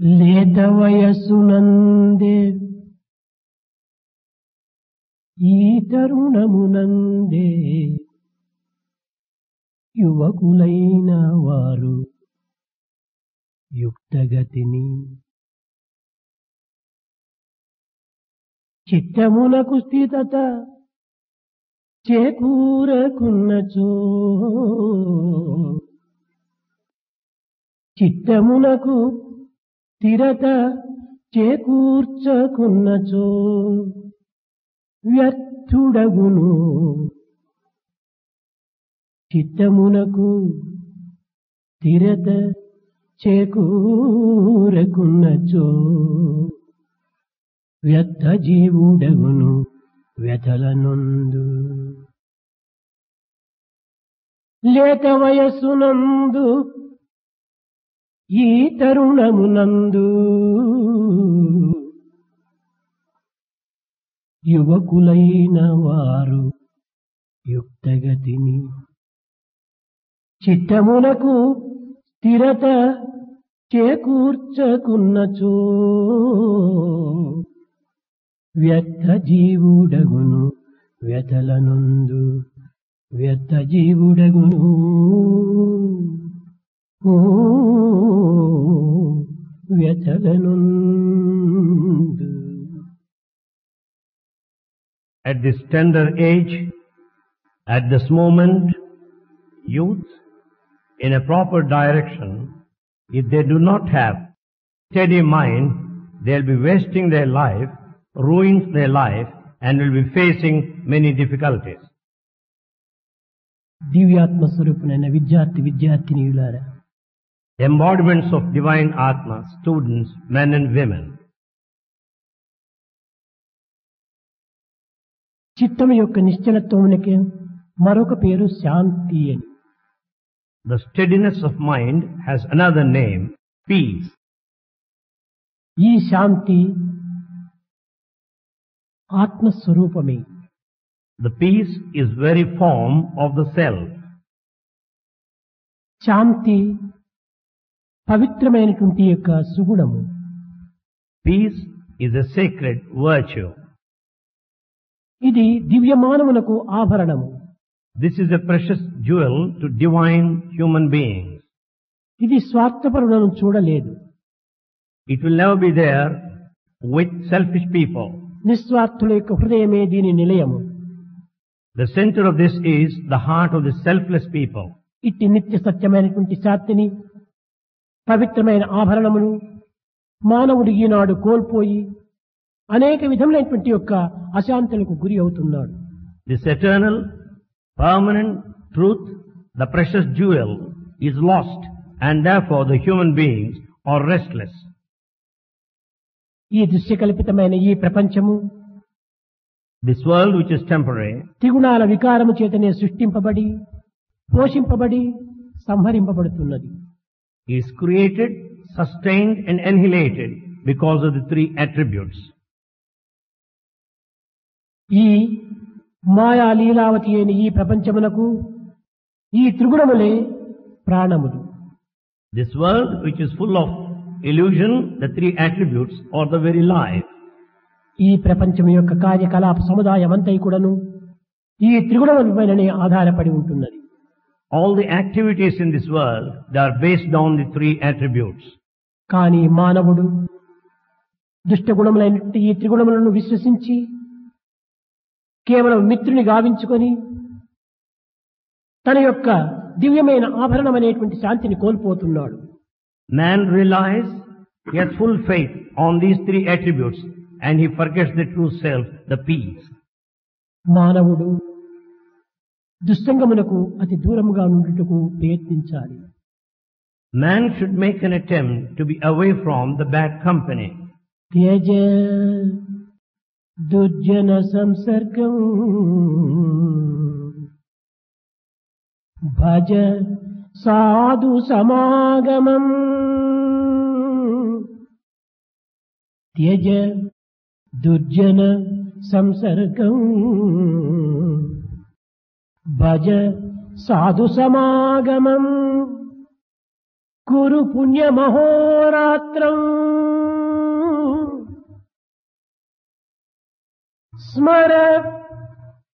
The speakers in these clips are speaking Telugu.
లేత వయస్సునందే ఈ తరుణమునందే యువకులైన వారు యుక్తగతిని చిత్తమునకు స్థితత చేకూరకున్నచో చిత్తమునకు స్థిరత చేకూర్చకున్నచో వ్యర్థుడగును చిత్తమునకు స్థిరత చేకూరకున్నచో వ్యర్థ జీవుడగును వ్యథలనందు లేత వయస్సునందు ఈ తరుణమునందు యువకులైన వారు యుక్తగతిని చిత్తమునకు స్థిరత చేకూర్చకున్నచో వ్యర్థ జీవుడగును వ్యథలనందు వ్యర్థ జీవుడగును వ్యథలనందు. At this tender age, at this moment, youth in a proper direction, if they do not have steady mind, they'll be wasting their life, ruins their life, and will be facing many difficulties. దివ్యాత్మ స్వరూపునైన విద్యార్థినీయులారా, Embodiments of divine Atma, students, men and women. చిత్తం యొక్క నిశ్చలత్వమునకి మరొక పేరు శాంతి అని. The steadiness of mind has another name, peace. ఈ శాంతి ఆత్మస్వరూపమే. The peace is very form of the self. శాంతి పవిత్రమైనటువంటి యొక్క సుగుణము. Peace is a sacred virtue. ఇది దివ్యమానమునకు ఆభరణము. This is a precious jewel to divine human beings. ఇది స్వార్థపరులను చూడలేదు. It will never be there with selfish people. నిస్వార్థుల యొక్క హృదయమే దీని నిలయము. The center of this is the heart of the selfless people. ఇట్టి నిత్య సత్యమైనటువంటి శాంతిని, పవిత్రమైన ఆభరణమును మానవుడు ఈనాడు కోల్పోయి అనేక విధములైనటువంటి యొక్క అశాంతులకు గురి అవుతున్నాడు. This eternal, permanent truth, the precious jewel, is lost, and therefore the human beings are restless. ఈ దృశ్యకల్పితమైన ఈ ప్రపంచము, This world which is temporary, త్రిగుణాల వికారము చేతనే సృష్టింపబడి, పోషింపబడి, సంహరింపబడుతున్నది. is created, sustained and annihilated because of the three attributes. ఈ మాయా లీలావతి అయిన ఈ ప్రపంచమునకు ఈ త్రిగుణములే ప్రాణములు. This world which is full of illusion, the three attributes are the very life. ఈ ప్రపంచం యొక్క కార్యకలాప సముదాయం అంతా కూడాను ఈ త్రిగుణములపైననే ఆధారపడి ఉంటున్నది. All the activities in this world, they are based on the three attributes. కానీ మానవుడు దుష్టగుణములైనటువంటి ఈ త్రిగుణములను విశ్వసించి కేవలం మిత్రుని గావించుకొని తన యొక్క దివ్యమైన ఆభరణం అనేటువంటి శాంతిని కోల్పోతున్నాడు. Man relies, he has full faith on these three attributes, and he forgets the true self, the peace. మానవుడు దుస్సంగమునకు అతి దూరముగా నుండుటకు ప్రయత్నించాలి. Man should make an attempt to be away from the bad company. త్యజ దుర్జన సంసర్గం భజ సాధు సమాగమం. త్యజ దుర్జన సంసర్గం భజ సాధు సమాగమం. కురు పుణ్యమహోరాత్రం స్మర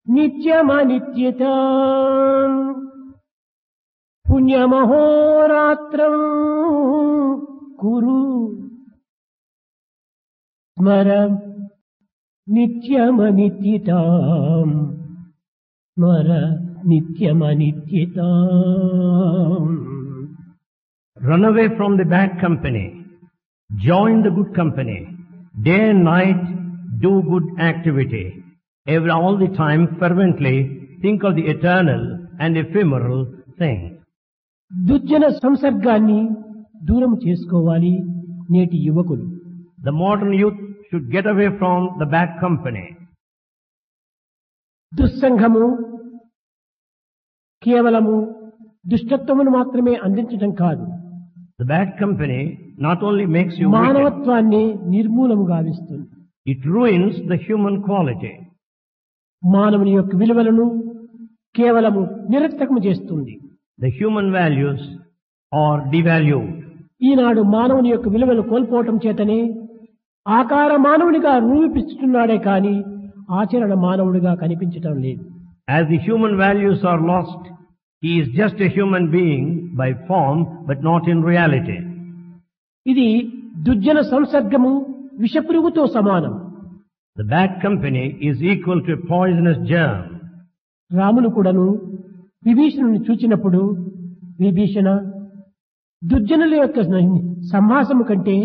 నిత్యమనిత్యతాం పుణ్యమహోరాత్రం కురు స్మర నిత్యమనిత్యతాం స్మర నిత్యమనిత్యతాం. Run away from the bad company. Join the good company. Day and night, do good activity. All the time, fervently, think of the eternal and ephemeral things. దుర్జన సంసర్గాన్ని దూరం చేసుకోవాలి నేటి యువకులు. The modern youth should get away from the bad company. దుస్సంగము కేవలము దుష్టత్వమును మాత్రమే అందించడం కాదు, The bad company not only makes you wicked, మానవత్వాన్ని నిర్మూలము గావిస్తుంది. it ruins the human quality. మానవుని యొక్క విలువలను కేవలము నిరర్థకము చేస్తుంది. The human values are devalued. ఈనాడు మానవుని యొక్క విలువలు కోల్పోవటం చేతనే ఆకార మానవునిగా రూపిస్తున్నాడే కాని ఆచరణ మానవుడిగా కనిపించటం లేదు. As the human values are lost, he is just a human being by form, but not in reality. ఇది దుర్జన సంసర్గము విషపురుగుతో సమానం. The bad company is equal to a poisonous germ. Ramulu కూడాను విభీషణుని చూచినప్పుడు, విభీషణ, దుర్జనుల యొక్క సంహాసము కంటే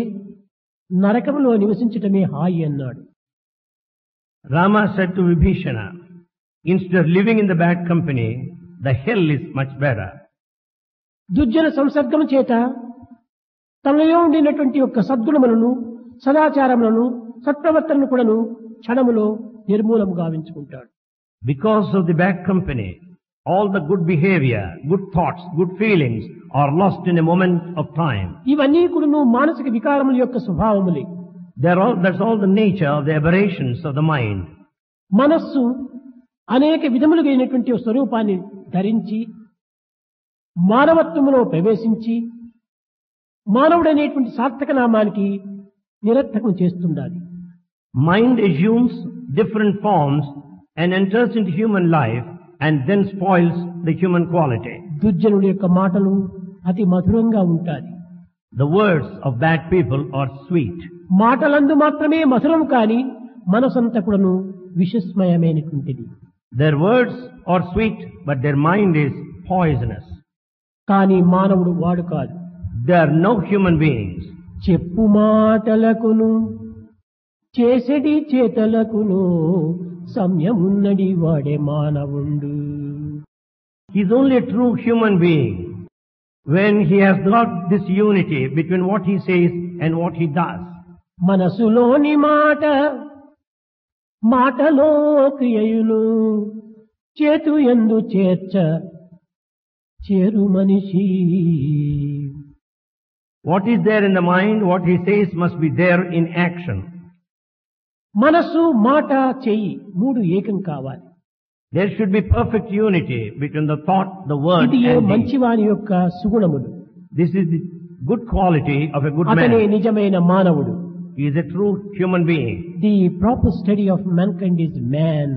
నరకములో నివసించటమే హాయి అన్నాడు. Rama said to Vibhishana, instead of living in the bad company, the hell is much better. దుర్జన సంసర్గము చేత తనలో ఉండినటువంటి యొక్క సద్గుణములను, సదాచారములను, సత్ప్రవర్తనను కూడాను క్షణములో నిర్మూలము గావించుకుంటాడు. Because of the bad company, all the good behavior, good thoughts, good feelings are lost in a moment of time. ఇవన్నీ కూడాను మానసిక వికారముల యొక్క స్వభావములే. That's all the nature of the aberrations of the mind. మనస్సు అనేక విధములుగా అయినటువంటి స్వరూపాన్ని ధరించి మానవత్వములో ప్రవేశించి మానవుడనేటువంటి సార్థక నామానికి నిరర్థకం చేస్తుండాలి. Mind assumes different forms and enters into human life and then spoils the human quality. దుర్జనుడి యొక్క మాటలు అతి మధురంగా ఉంటాయి. The words of bad people are sweet. మాటలందు మాత్రమే మధురం కాని మనసంతా కూడాను విషస్మయమైనటువంటిది. Their words are sweet, but their mind is poisonous. కానీ మానవుడు వాడు కాదు. They are no human beings. చెప్పు మాటలకును చేసెడి చేతలకును సంయమున్నడి వాడే మానవుండు. He is only a true human being when he has got this unity between what he says and what he does. మనసులోని మాట మాటలో క్రియయులు చేతు యందు చేర్చ చేరు మనిషి. What is there in the mind, what he says must be there in action. మనసు, మాట, చెయ్యి మూడు ఏకం కావాలి. There should be perfect unity between the thought, the word ఇది and deed. మంచివాని యొక్క సుగుణములు. This is the good quality of a good అతనే man. నిజమైన మానవుడు. He is a true human being. The proper study of mankind is man.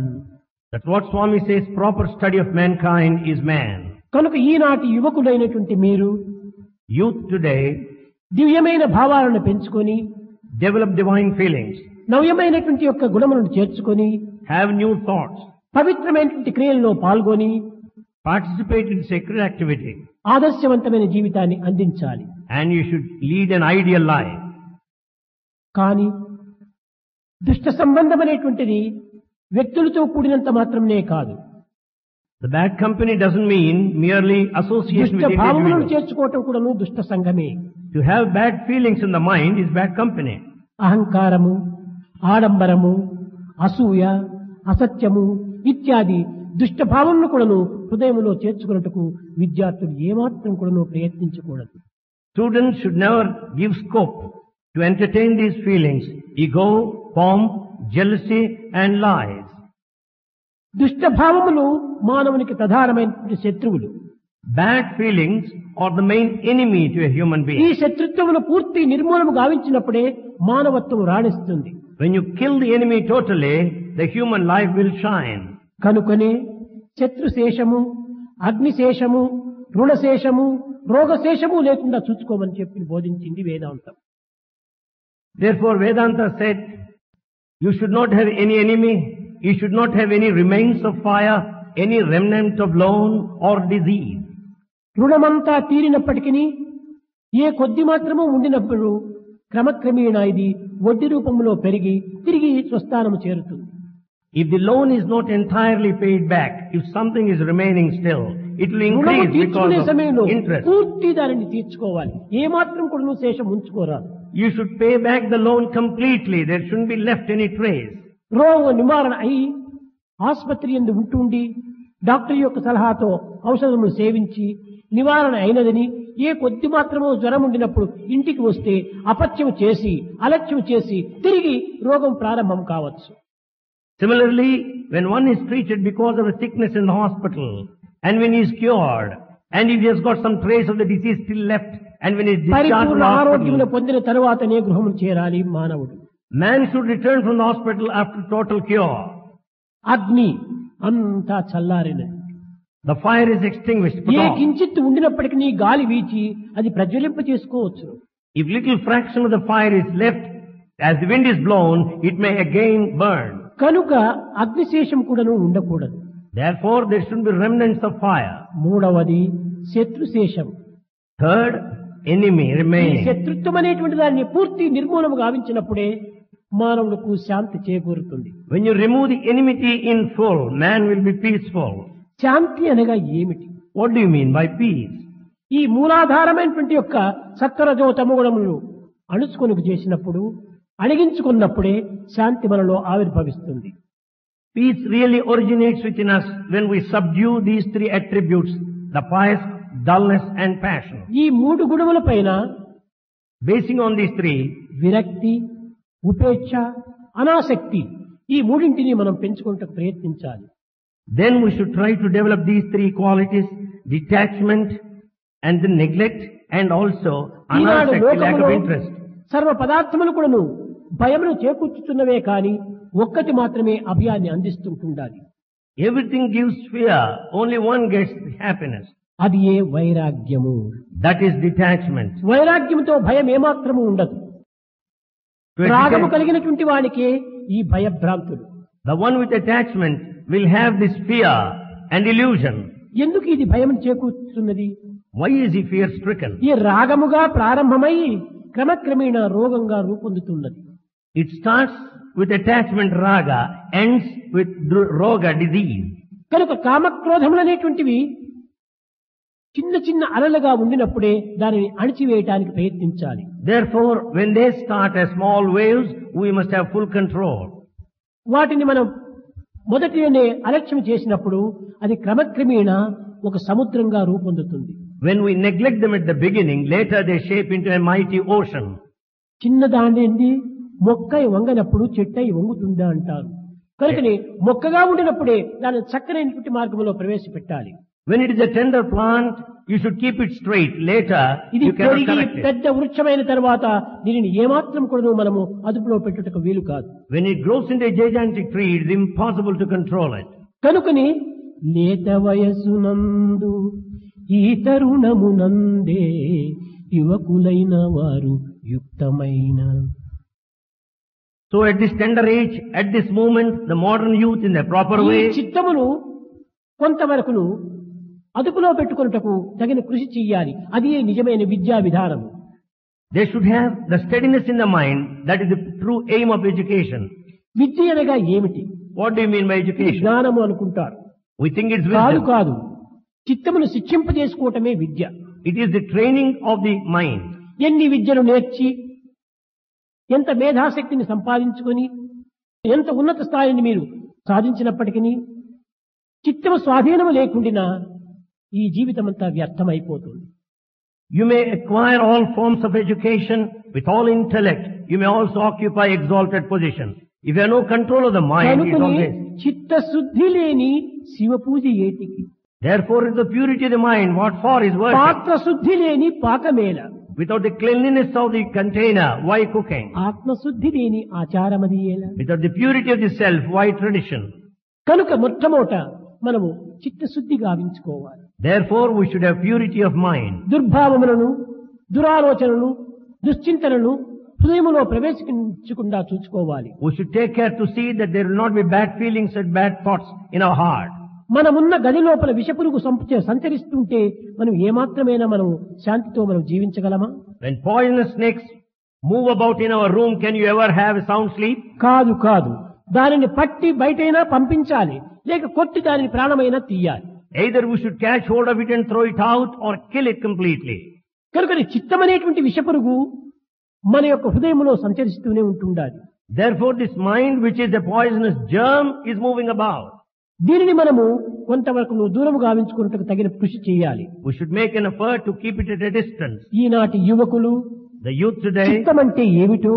That's what Swami says, proper study of mankind is man. కనుక ఈనాటి యువకులైనటువంటి మీరు Youth today దివ్యమైన భావాలను పెంచుకొని develop divine feelings, నవ్యమైనటువంటి యొక్క గుణములను చేర్చుకొని have new thoughts, పవిత్రమైనటువంటి క్రియల్లో పాల్గొని participate in sacred activity, ఆదర్శవంతమైన జీవితాన్ని అందించాలి. and you should lead an ideal life. కానీ దుష్ట సంబంధమైనటువంటిది వ్యక్తులతో కూడినంత మాత్రమే కాదు. The bad company doesn't mean merely association దుష్ట with భావములను individuals. చేర్చుకోవటం కూడాను దుష్ట సంఘమే. To have bad feelings in the mind is bad company. అహంకారము, ఆడంబరము, అసూయ, అసత్యము ఇత్యాది దుష్ట భావములను కూడాను హృదయములో చేర్చుకున్నట్టుకు విద్యార్థులు ఏమాత్రం కూడాను ప్రయత్నించకూడదు. Students should never give scope to entertain these feelings, ego, pomp, jealousy and lies. దుష్ట భావములు మానవునికి ప్రధానమైనటువంటి శత్రువులు. Bad feelings are the main enemy to a human ఈ being. శత్రుత్వమును పూర్తి నిర్మూలము గావించినప్పుడే మానవత్వం రాణిస్తుంది. When you kill the enemy totally, the human life will shine. కనుకనే శత్రుశేషము, అగ్నిశేషము, రుణశేషము, రోగశేషము లేకుండా చూసుకోమని చెప్పి బోధించింది వేదాంతం. Therefore Vedanta said, you should not have any enemy, you should not have any remains of fire, any remnant of loan or disease. రుణమంతా తీరినప్పటికీ ఏ కొద్ది మాత్రము ఉండినప్పుడు క్రమక్రమేణా ఇది వడ్డీ రూపంలో పెరిగి తిరిగి స్వస్థానము చేరుతుంది. If the loan is not entirely paid back, if something is remaining still, it will రుణము increase తీర్చుకునే because సమయంలో of interest. పూర్తి దానిని తీర్చుకోవాలి. ఏ మాత్రం కూడా నువ్వు శేషం ఉంచుకోరాదు. You should pay back the loan completely. There shouldn't be left any trace. రోగ నివారణ అయి ఆసుపత్రి యందు ఉంటుండి డాక్టర్ యొక్క సలహాతో ఔషధములు సేవించి నివారణ అయినదని ఏ కొద్ది మాత్రమో జ్వరం ఉండినప్పుడు ఇంటికి వస్తే అపత్యం చేసి అలక్ష్యం చేసి తిరిగి రోగం ప్రారంభం కావచ్చు. Similarly, when one is treated because of a sickness in the hospital, and when he is cured, and if he has got some trace of the disease still left, and when he is discharged from పరిపూర్ణ the ఆరోగ్యమును hospital, పొందిన తరువాతనే గృహము చేరాలి మానవుడు. man should return from the hospital after total cure. అగ్ని అంతా చల్లారినది. The fire is extinguished. Put A off. కించిత్తు ఉండినప్పటికీ నీ గాలి వీచి అది ప్రజ్వలింప చేసుకోవచ్చు. If little fraction of the fire is left, as the wind is blown, it may again burn. కనుక అగ్నిశేషం కూడాను ఉండకూడదు. Therefore, there shouldn't be remnants of fire. మూడవది శత్రుశేషం. Third, enemy ఈ remains. శత్రుత్వం అనేటువంటి దాన్ని పూర్తి నిర్మూలము గావించినప్పుడే మానవులకు శాంతి చేకూరుతుంది. When you remove the enmity in full, man will be peaceful. శాంతి అనగా ఏమిటి? What do you mean by peace? ఈ మూలాధారమైనటువంటి యొక్క సత్వరజో తమోగుణములు అణుచుకొనుకు చేసినప్పుడు అణిగించుకున్నప్పుడే శాంతి మనలో ఆవిర్భవిస్తుంది. Peace really originates within us when we subdue these three attributes, the pious, dullness and passion. ఈ మూడు గుణముల పైన Basing on these three, విరక్తి, ఉపేక్ష, అనాసక్తి ఈ మూడింటిని మనం పెంచుకుంటూ ప్రయత్నించాలి. then we should try to develop these three qualities, detachment and the neglect and also Eenadu anasakti, lack లోకములో of interest. సర్వ పదార్థములు కూడాను భయమును చేకూర్చుతున్నవే కాని ఒక్కటి మాత్రమే అభయాన్ని అందిస్తుంటుండాలి. Everything gives fear, only one gets happiness. అది ఏ వైరాగ్యము. That is detachment. వైరాగ్యంతో భయం ఏమాత్రము ఉండదు. To రాగము detach- కలిగినటువంటి వానికే ఈ భయభ్రాంతులు. The one with attachment will have this fear and illusion. ఎందుకు ఇది భయం చేకూర్చుతున్నది? Why is he fear stricken? ఈ రాగముగా ప్రారంభమై క్రమక్రమేణా రోగంగా రూపొందుతున్నది. It starts with attachment raga, ends with roga, disease. కనుక కామక్రోధములనేటువంటివి చిన్న చిన్న అలలుగా ఉండినప్పుడే దానిని అణిచివేయటానికి ప్రయత్నించాలి. Therefore, when they start as small waves, we must have full control. వాటిని మనం మొదటినే అలక్ష్యం చేసినప్పుడు అది క్రమక్రమేణా ఒక సముద్రంగా రూపొందుతుంది. When we neglect them at the beginning, later they shape into a mighty ocean. చిన్నదాండి మొక్కై వంగనప్పుడు చెట్టై వంగుతుందా అంటారు. కనుకని మొక్కగా ఉండినప్పుడే దాన్ని చక్కనైనటువంటి మార్గంలో ప్రవేశపెట్టాలి. When it is a tender plant, you should keep it straight. Later, ఇది you cannot పెరిగి correct it. పెద్ద వృక్షమైన తర్వాత దీనిని ఏమాత్రం కూడా మనము అదుపులో పెట్టుటకు వీలు కాదు. When it grows into a gigantic tree, it is impossible to control it. కనుకని లేత వయసునందు ఈ తరుణమునందే యువకులైన వారు యుక్తమైన. So at this tender age, at this moment, the modern youth in the proper ఈ way, చిత్తమును కొంతవరకును అదుపులో పెట్టుకున్నటకు తగిన కృషి చెయ్యాలి. అది నిజమైన విద్యా విధానము. they should have the steadiness in the mind. That is the true aim of education. విద్య అనగా ఏమిటి? What do you mean by ఇది education? జ్ఞానము అనుకుంటారు. We think it's కాదు wisdom. కాదు, చిత్తమును శిక్షింపజేసుకోవటమే విద్య. It is the training of the mind. ఎన్ని విద్యలు నేర్చి ఎంత మేధాశక్తిని సంపాదించుకొని ఎంత ఉన్నత స్థాయిని మీరు సాధించినప్పటికీ చిత్తము స్వాధీనము లేకుండా ఈ జీవితం అంతా వ్యర్థమైపోతుంది. You may acquire all forms of education with all intellect. You may also occupy exalted positions. If you have no control of the mind, it's కనుకనే always. చిత్తశుద్ధి లేని శివ పూజ ఏటికి. Therefore, in the purity of the mind, what for is worship? పాత్ర శుద్ధి లేని పాకమేల. Without the cleanliness of the container, why cooking? ఆత్మశుద్ధి లేని ఆచారమది ఏల. Without the purity of the self, why tradition? కనుక మొట్టమొదట మనము చిత్తశుద్ధి గావించుకోవాలి. Therefore, we should have purity of mind. దుర్భావములను, దురాలోచనలను, దుశ్చింతనలను హృదయములో ప్రవేశించకుండా చూసుకోవాలి. We should take care to see that there will not be bad feelings and bad thoughts in our heart. మనమున్న గది లోపల విషపురుగు సంచరిస్తుంటే మనం ఏమాత్రమైనా మనం శాంతితో మనం జీవించగలమా? When poisonous snakes move about in our room, can you ever have a sound sleep? కాదు కాదు, దానిని పట్టి బయటైనా పంపించాలి, లేక కొట్టి దానిని ప్రాణమైనా తీయాలి. Either we should catch hold of it and throw it out or kill it completely. కనుక చిత్తమనేటువంటి విషపురుగు మన యొక్క హృదయంలో సంచరిస్తూనే ఉంటుండాలి. Therefore, this mind, which is a poisonous germ, is moving about. దీనిని మనము కొంతవరకు దూరం గావించుకున్నట్టుకు తగిన కృషి చేయాలి. We should make an effort to keep it at a distance. ఈనాటి యువకులు The youth today, చిత్తం అంటే ఏమిటో,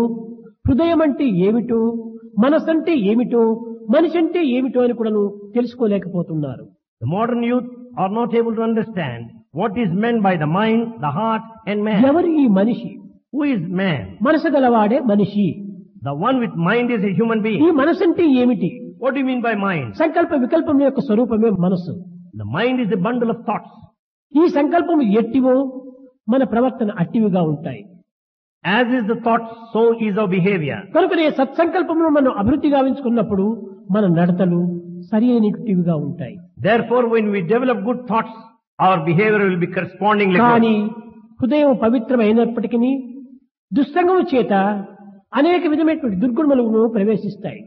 హృదయం అంటే ఏమిటో, మనసంటే ఏమిటో, మనిషి అంటే ఏమిటో అని కూడా తెలుసుకోలేకపోతున్నారు. the modern youth are not able to understand what is meant by the mind, the heart and man. ఎవరు ఈ మనిషి? Who is man? మనసు గలవాడే మనిషి. The one with mind is a human ఈ being. మనసు అంటే ఏమిటి? What do you mean by mind? సంకల్ప వికల్పం యొక్క స్వరూపమే మనసు. The mind is a bundle of thoughts. ఈ సంకల్పం ఎట్టివో మన ప్రవర్తన అట్టివిగా ఉంటాయి. As is the thought, so is our behavior. కనుకనే సత్సంకల్పమును మనం అభివృద్ధి గావించుకున్నప్పుడు మన నడతలు సరి అయినటివిగా ఉంటాయి. Therefore, when we develop good thoughts, our behavior will be correspondingly కానీ good. హృదయం పవిత్రమైనప్పటికీ దుస్సంగము చేత అనేక విధమైనటువంటి దుర్గుణములను ప్రవేశిస్తాయి.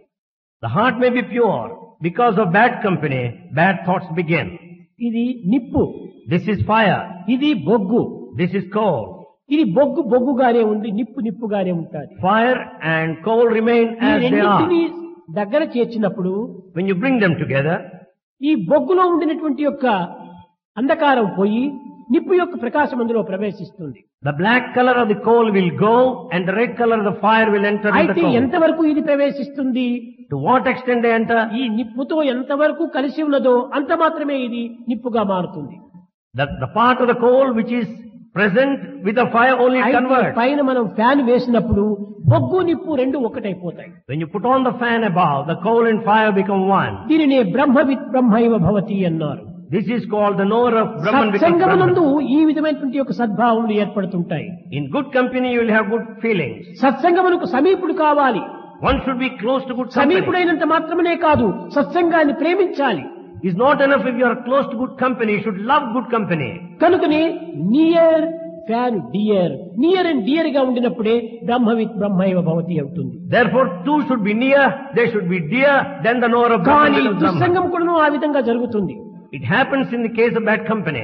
The heart may be pure. Because of bad company, bad thoughts begin. ఇది నిప్పు, This is fire. ఇది బొగ్గు. This is coal. ఇది బొగ్గు బొగ్గుగానే ఉంది, నిప్పు నిప్పుగానే ఉంటుంది. Fire and coal remain ఈ as they రెండింటిని are. దగ్గర చేర్చినప్పుడు When you bring them together, ఈ బొగ్గులో ఉండినటువంటి యొక్క అంధకారం పోయి నిప్పు యొక్క ప్రకాశం అందులో ప్రవేశిస్తుంది. the black color of the coal will go and the red color of the fire will enter in the అయితే coal. ఎంతవరకు ఇది ప్రవేశిస్తుంది? To what extent they enter? ఈ నిప్పుతో ఎంతవరకు కలిసి ఉన్నదో అంత మాత్రమే ఇది నిప్పుగా మారుతుంది. The part of the coal which is present with the fire only అయితే converts. పైన మనం ఫ్యాన్ వేసినప్పుడు బొగ్గు నిప్పు రెండు ఒకటైపోతాయి. When you put on the fan above, the coal and fire become one. దీనినే బ్రహ్మవిత్ బ్రహ్మైవ భవతి అన్నారు. This is called the knower of Brahman becomes సత్సంగమునందు Brahman. ఈ విధమైనటువంటి యొక్క సద్భావములు ఏర్పడుతుంటాయి. In good company you will have good feelings. సత్సంగమునకు సమీపుడు కావాలి. One should be close to good company. సమీపుడైనంత మాత్రమే కాదు, సత్సంగాన్ని ప్రేమించాలి. It's not enough if you are close to good company, you should love good company. కనుకనే near fan dear, near and dear గా ఉండినప్పుడే బ్రహ్మవిత్ బ్రహ్మైవ భవతి అవుతుంది. Therefore two should be near, they should be dear, then the knower of Brahman కానీ becomes Brahman. దుస్సంగం కూడా ఆ విధంగా జరుగుతుంది. It happens in the case of bad company.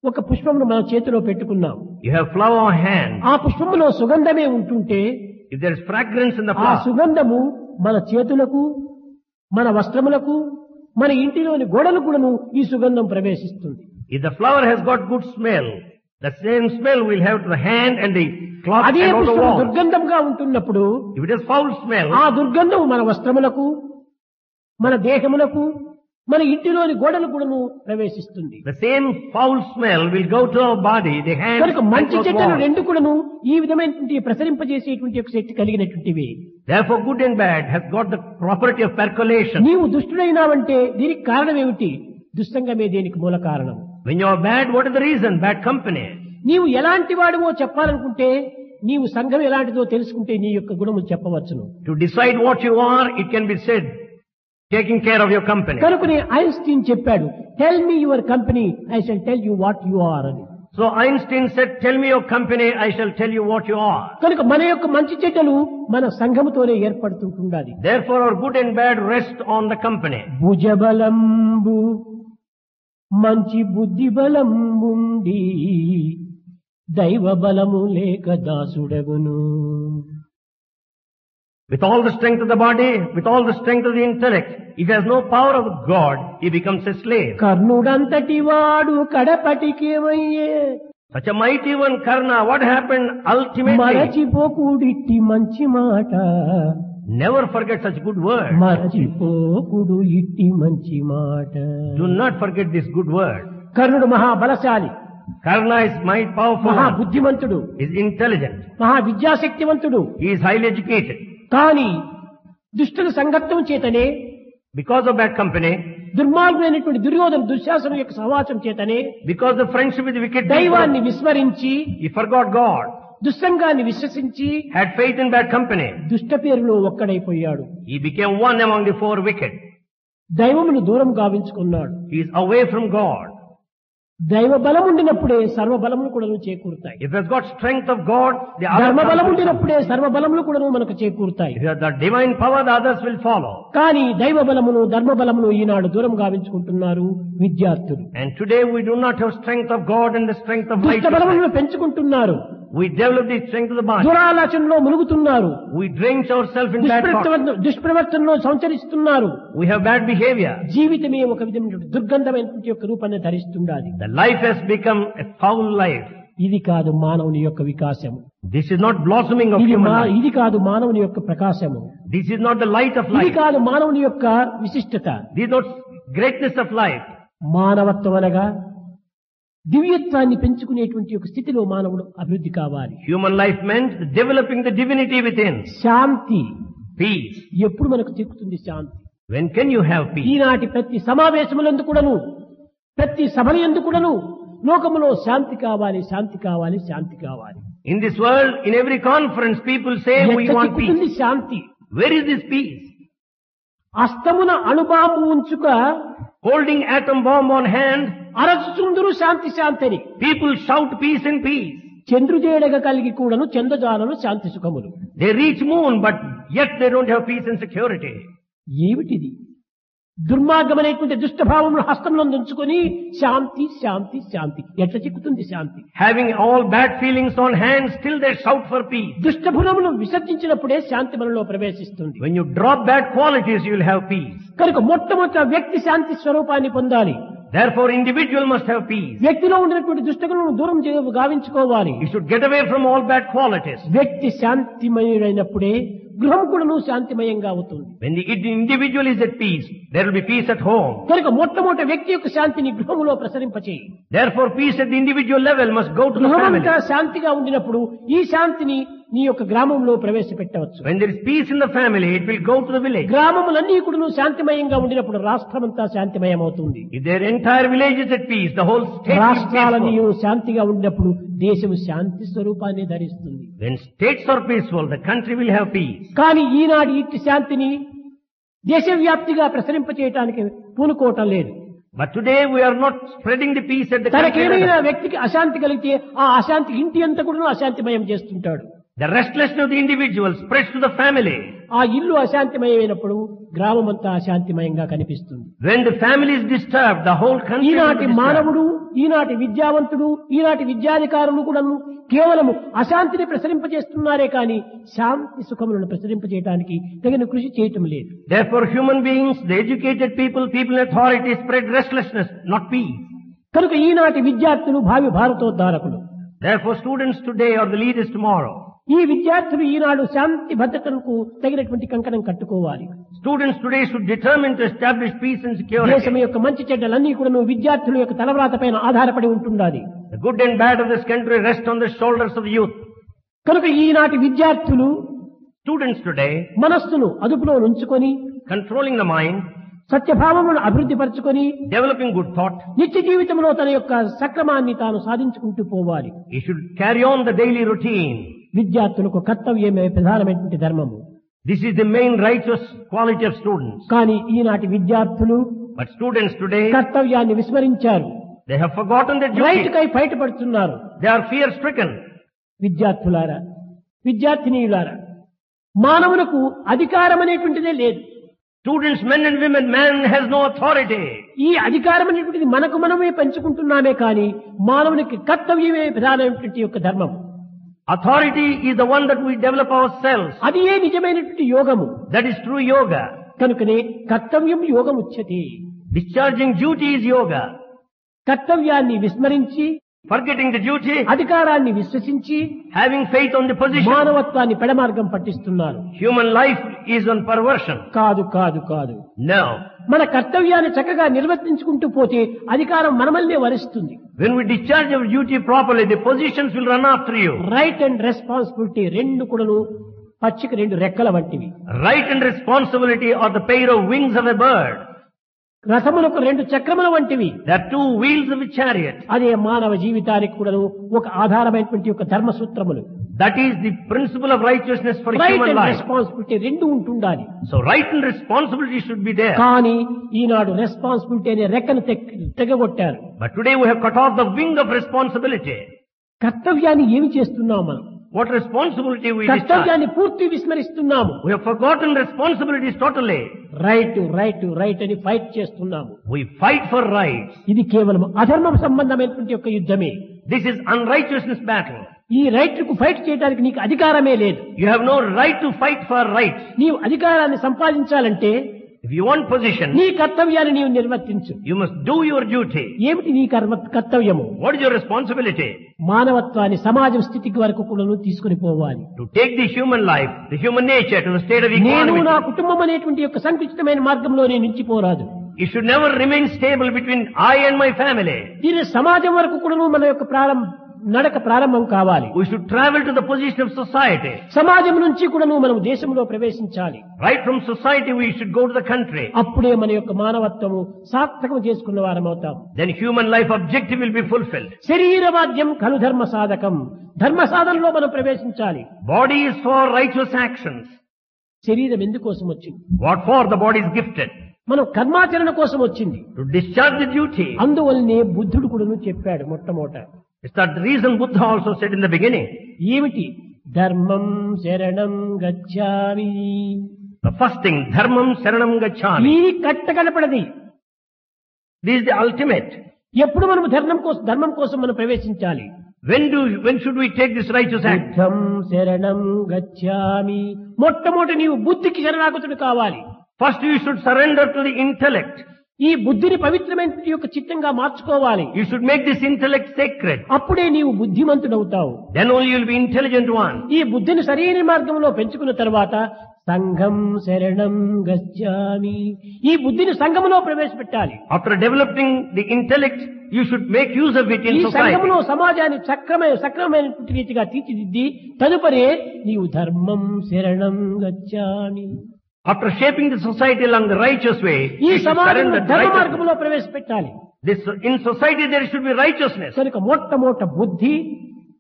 ఒక పుష్పమును మన చేతిలో పెట్టుకున్నాం. You have flower on hand. ఆ పుష్పములో సుగంధమే ఉంటుంటే If there is fragrance in the ఆ flower, సుగంధము మన చేతులకు, మన వస్త్రములకు, మన ఇంటిలోని గోడలకు కూడాను ఈ సుగంధం ప్రవేశిస్తుంది. if the flower has got good smell, the same smell will have to the hand and the cloth అదే and all the పుష్పం walls. దుర్గంధంగా ఉంటున్నప్పుడు If it has foul smell, ఆ దుర్గంధం మన వస్త్రములకు, మన దేహములకు, మన ఇంటిలోని గోడలకు కూడాను ప్రవేశిస్తుంది. the same foul smell will go to our body, the hand కనుక and మంచి to the చెడ్డలు wall. రెండు కూడాను ఈ విధమైనటువంటి ప్రసరింపజేసేటువంటి ఒక శక్తి కలిగినటువంటివి. Therefore good and bad has got the property of percolation. నీవు దుష్టుడైనావంటే దీనికి కారణం ఏమిటి? దుస్సంగమే దీనికి మూల కారణం. When you are bad, what is the reason? Bad company. నీవు ఎలాంటి వాడివో చెప్పాలనుకుంటే నీవు సంఘం ఎలాంటిదో తెలుసుకుంటే నీ యొక్క గుణములు చెప్పవచ్చును. To decide what you are, it can be said, taking care of your company. కనుకనే ఐన్స్టీన్ చెప్పాడు, tell me your company, I shall tell you what you are అని. So Einstein said, tell me your company, I shall tell you what you are. కనుక మన యొక్క మంచి చెడ్డలు మన సంఘముతోనే ఏర్పడుతుంటుండాలి. Therefore our good and bad rest on the company. భుజబలంబు మంచి బుద్ధి బలంబుండి దైవ బలము లేక దాసుడగును. With all the strength of the body, with all the strength of the intellect, if he has no power of God, he becomes a slave. కర్ణుడంతటి వాడు కడపటికేమయ్యే Such a mighty one, Karna, what happened ultimately? మరచిపోకూడిట్టి మంచి మాట Never forget such good word. మరచిపోకుడు ఇట్టి మంచి మాట. Do not forget this good word. కర్ణుడు మహాబలశాలి, Karna is might powerful, మహా బుద్ధిమంతుడు, is intelligent, మహా విద్యాశక్తివంతుడు. he is highly educated. కానీ దుష్టుల సంగత్వం చేతనే, Because of bad company, దుర్మార్గులైనటువంటి Duryodhana దుశ్శాసనం యొక్క సహవాసం చేతనే, because of friendship with wicked people, దైవాన్ని విస్మరించి he forgot God, దుస్సంగాన్ని విశ్వసించి had faith in bad company. దుష్ట పేరులో ఒక్కడైపోయాడు. He became one among the four wicked. దైవమును దూరం గావించుకున్నాడు. He is away from God. దైవ బలం ఉండినప్పుడే సర్వ బలములు కూడా చేకూరుతాయి. If he has got strength of God, the ధర్మ బలం others will ఉండినప్పుడే సర్వ బలములు కూడా మనకు చేకూరుతాయి. If you have the divine power, the others will follow. కానీ దైవ బలమును ధర్మ బలమును ఈనాడు దూరం గావించుకుంటున్నారు విద్యార్థులు. And today we do not have strength of God and the strength of దుష్ట righteousness. బలములను పెంచుకుంటున్నారు. We develop the strength of the body. దురాలోచనలో మునుగుతున్నారు. We drench ourselves in bad thoughts. దుష్ప్రవర్తనలో సంచరిస్తున్నారు. We have bad behavior. జీవితమే ఒక విధమైన దుర్గంధమైనటువంటి యొక్క రూపాన్ని ధరిస్తుండాలి. The life has become a foul life. ఇది కాదు మానవుని యొక్క వికాసము. This is not blossoming of ఇది human life. ఇది కాదు మానవుని యొక్క ప్రకాశము. This is not the light of ఇది life. కాదు మానవుని యొక్క విశిష్టత. This is not greatness of life. మానవత్వం అనగా దివ్యత్వాన్ని పెంచుకునేటువంటి ఒక స్థితిలో మానవుడు అభివృద్ధి కావాలి. Human life meant developing the divinity within. Shanti Peace. ఎప్పుడు మనకు చిక్కుతుంది శాంతి? When can you have peace? ఈనాటి ప్రతి సమావేశములందు కూడాను, ప్రతి సభల యందు కూడాను లోకములో శాంతి కావాలి, శాంతి కావాలి, శాంతి కావాలి. In this world, in every conference, people say we ఎక్కడ want చిక్కుతుంది peace. Shanti? Where is this peace? అస్తమున అణుబాంబు ఉంచుక Holding atom bomb on hand, అరచుచుందురు శాంతి శాంతిని. people shout peace and peace. చంద్రుజేడగ కలిగి కూడాను చందజాలను శాంతి సుఖములు. They reach moon, but yet they don't have peace and security. ఏమిటిది? దుర్మార్గమైనటువంటి దుష్టభావములు హస్తంలో ఉంచుకొని శాంతి శాంతి శాంతి. ఎట్లా చిక్కుతుంది శాంతి? Having all bad feelings on hand, still they shout for peace. దుష్టభునములు విసర్జించినప్పుడే శాంతి మనలో ప్రవేశిస్తుంది. When you drop bad qualities, you will have peace. కనుక మొట్టమొదట వ్యక్తి శాంతి స్వరూపాన్ని పొందాలి. Therefore, individual must have peace. వ్యక్తిలో ఉన్నటువంటి దుష్టగుణాలను దూరం గావించుకోవాలి. You should get away from all bad qualities. వ్యక్తి శాంతిమయుడైనప్పుడే గృహం కూడాను శాంతిమయంగా అవుతుంది. When the individual is at peace, there will be peace at home. కనుక మొట్టమొదటి వ్యక్తి యొక్క శాంతిని గృహములో ప్రసరింపచేయి. Therefore, peace at the individual level must go to the family. గృహమంతా శాంతిగా ఉండినప్పుడు ఈ శాంతిని నీ యొక్క గ్రామంలో ప్రవేశపెట్టవచ్చు. When there is peace in the family, it will go to the village. గ్రామములన్నీ కూడా శాంతిమయంగా ఉండినప్పుడు రాష్ట్రమంతా శాంతిమయం అవుతుంది. If their entire village is at peace, the whole state is రాష్ట్రాలన్నీ peaceful. శాంతిగా ఉండినప్పుడు దేశం శాంతి స్వరూపాన్ని ధరిస్తుంది. When states are peaceful, the country will have peace. కానీ ఈనాడు ఇట్టి శాంతిని దేశవ్యాప్తిగా ప్రసరింపచేయటానికి పూనుకోవటం లేదు. But today we are not spreading the peace at the country తనకేమైనా level. వ్యక్తికి అశాంతి కలిగితే ఆ అశాంతి ఇంటి అంతా కూడా అశాంతిమయం చేస్తుంటాడు. The restlessness of the individual spreads to the family. ఆ ఇల్లు అశాంతిమయమైనప్పుడు గ్రామం అంతా అశాంతిమయంగా కనిపిస్తుంది. When the family is disturbed, the whole country will be ఈనాటి disturbed. మానవుడు, ఈనాటి విద్యావంతుడు, ఈనాటి విద్యాధికారులు కూడా కేవలము అశాంతిని ప్రసరింపజేస్తున్నారే కానీ శాంతి సుఖములను ప్రసరింపజేయడానికి తగిన కృషి చేయటం లేదు. Therefore, human beings, the educated people, people in authority spread restlessness, not peace. కనుక ఈనాటి విద్యార్థులు భావి భారతోద్ధారకులు. Therefore, students today are the leaders tomorrow. ఈ విద్యార్థులు ఈనాడు శాంతి భద్రతలకు తగినటువంటి కంకణం కట్టుకోవాలి. Students today should determine to establish peace and security. దేశం యొక్క మంచి చెడ్డలన్నీ కూడా విద్యార్థుల యొక్క తలవ్రాత పైన ఆధారపడి ఉంటుండాలి. The good and bad of this country rest on the shoulders of the youth. కనుక ఈనాటి విద్యార్థులు Students today, మనస్సును అదుపులో ఉంచుకొని controlling the mind, సత్యభావమును అభివృద్ధి పరచుకొని developing good thought, నిత్య జీవితంలో తన యొక్క సక్రమాన్ని తాను సాధించుకుంటూ పోవాలి. he should carry on the daily routine. విద్యార్థులకు కర్తవ్యమే ప్రధానమైనటువంటి ధర్మము. This is the main righteous quality of students. కానీ ఈనాటి విద్యార్థులు But students today, కర్తవ్యాన్ని విస్మరించారు. they have forgotten their duty. Right కై బయటపడుతున్నారు. They are fear stricken. విద్యార్థులారా, విద్యార్థినీయులారా, మానవులకు అధికారం అనేటువంటిదే లేదు. Students, men and women, man has no authority. ఈ అధికారం అనేటువంటిది మనకు మనమే పెంచుకుంటున్నామే కానీ మానవునికి కర్తవ్యమే ప్రధానమైనటువంటి యొక్క ధర్మం. Authority is the one that we develop ourselves. అది ఏ నిజమైనటువంటి యోగము. That is true yoga. కనుకనే కర్తవ్యం యోగం ఉచ్యతే. Discharging duty is yoga. కర్తవ్యాన్ని విస్మరించి forgetting the duty, అధికారాన్ని విశ్వసించి having faith on the position. మానవత్వాన్ని పెడమార్గం పట్టిస్తున్నారు. Human life is on perversion. కాదు కాదు కాదు. No. మన కర్తవ్యాన్ని చక్కగా నిర్వర్తించుకుంటూ పోతే అధికారం మనమల్నే వరిస్తుంది. When we discharge our duty properly, the positions will run after you. Right and responsibility రెండు కూడాను పచ్చిక రెండు రెక్కల వంటివి. Right and responsibility are the pair of wings of a bird. రథములకు రెండు చక్రముల వంటివి. There are two wheels of a chariot. అదే మానవ జీవితానికి కూడాను ఒక ఆధారమైనటువంటి ఒక ధర్మ సూత్రములు. That is the principle of righteousness for right human and life. Responsibility రెండు ఉంటుండాలి. So right and responsibility should be there. కానీ ఈనాడు రెస్పాన్సిబిలిటీ అనే రెక్కను తెగగొట్టారు. But today we have cut off the wing of responsibility. కర్తవ్యాన్ని ఏమి చేస్తున్నాం మనం? What responsibility we discharge? కర్తవ్యాన్ని పూర్తి విస్మరిస్తున్నాము. We have forgotten responsibilities totally. Right right right అని ఫైట్ చేస్తున్నాము. We fight for rights. ఇది కేవలం అధర్మం సంబంధమైనటువంటి ఒక యుద్ధమే. This is unrighteousness battle. ఈ రైట్ కు ఫైట్ చేయడానికి నీకు అధికారమే లేదు. You have no right to fight for rights. నీవు అధికారాన్ని సంపాదించాలంటే If you want position, నీ కర్తవ్యాన్ని నీవు నిర్వర్తించు. you must do your duty. ఏమిటి నీ కర్తవ్యము? What is your responsibility? మానవత్వాన్ని సమాజం స్థితికి వరకు కూడా తీసుకుని పోవాలి. To take the human life, the human nature to the state of నేను నా equality. కుటుంబం అనేటువంటి యొక్క సంకుచితమైన మార్గంలో నేను నిలిచిపోరాదు. It should never remain stable between I and my family. దీని సమాజం వరకు కూడా మన యొక్క నడక ప్రారంభం కావాలి. We should travel to the position of society. సమాజం నుంచి కూడా మనం దేశంలో ప్రవేశించాలి. Right from society we should go to the country. అప్పుడే మన యొక్క మానవత్వము సార్థకం చేసుకున్న వారం అవుతాం. Then human life objective will be fulfilled. శరీరవాద్యం ఖలు ధర్మ సాధకం. ధర్మ సాధనలో మనం ప్రవేశించాలి. Body is for righteous actions. శరీరం ఎందుకోసం వచ్చింది? What for? The body is gifted. మనం కర్మాచరణ కోసం వచ్చింది. To discharge the duty. అందువల్లనే బుద్ధుడు కూడా చెప్పాడు మొట్టమొదట. Is that the reason Buddha also said in the beginning? ఏమిటి? ధర్మం శరణం గచ్ఛామి. The first thing, dharmam saranam gacchami. ఈ కట్టగలపడది. This is the ultimate. ఎప్పుడు మనం ధర్మం కోసం మనం ప్రవేశించాలి? When should we take this righteous act? బుద్ధం శరణం గచ్ఛామి. మొట్టమొదటి నీవు బుద్ధికి శరణాగతుడు కావాలి. First you should surrender to the intellect. ఈ బుద్ధిని పవిత్రమైన యొక్క చిత్తంగా మార్చుకోవాలి. You should make this intellect sacred. అప్పుడే నీవు బుద్ధిమంతుడవుతావు. Then only you will be intelligent one. ఈ బుద్ధిని సరైన మార్గంలో పెంచుకున్న తర్వాత సంఘం శరణం గచ్ఛామి. ఈ బుద్ధిని సంఘములో ప్రవేశపెట్టాలి. After developing the intellect, you should make use of it in ఈ society. సంఘములో సమాజాన్ని సక్రమైన రీతిగా తీర్చిదిద్ది తదుపరి నీవు ధర్మం శరణం గచ్ఛామి. After shaping the society along the righteous way, ఈ you should సమాజంలో surrender to ధర్మ righteousness. మార్గంలో ప్రవేశపెట్టాలి. In society there should be righteousness. కనుక మొట్టమొదట బుద్ధి,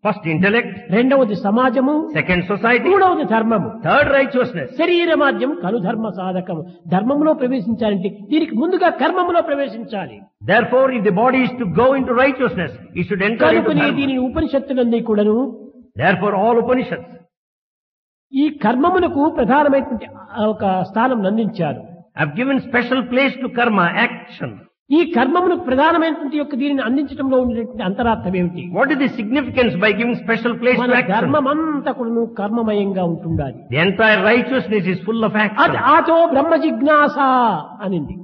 First intellect, రెండవది సమాజము, second society, మూడవది ధర్మము, third righteousness. శరీరమాద్యం కలు ధర్మ సాధకము. ధర్మంలో ప్రవేశించాలంటే దీనికి ముందుగా కర్మములో ప్రవేశించాలి. Therefore, if the body is to go into righteousness, it should enter into కనుకనే dharma. దీనిని ఉపనిషత్తులన్నీ కూడాను Therefore, all Upanishads, ఈ కర్మమునకు ప్రధానమైనటువంటి ఒక స్థానం అందించారు. have given special place to karma, action. ఈ కర్మమునకు ప్రధానమైనటువంటి యొక్క దీనిని అందించడంలో ఉండేటువంటి అంతరార్థం ఏమిటి? What is the significance by giving special place మన to action? ధర్మమంతా కూడాను కర్మమయంగా ఉంటుండాలి. The entire righteousness is full of action. అది ఆతో బ్రహ్మ జిజ్ఞాస అనింది.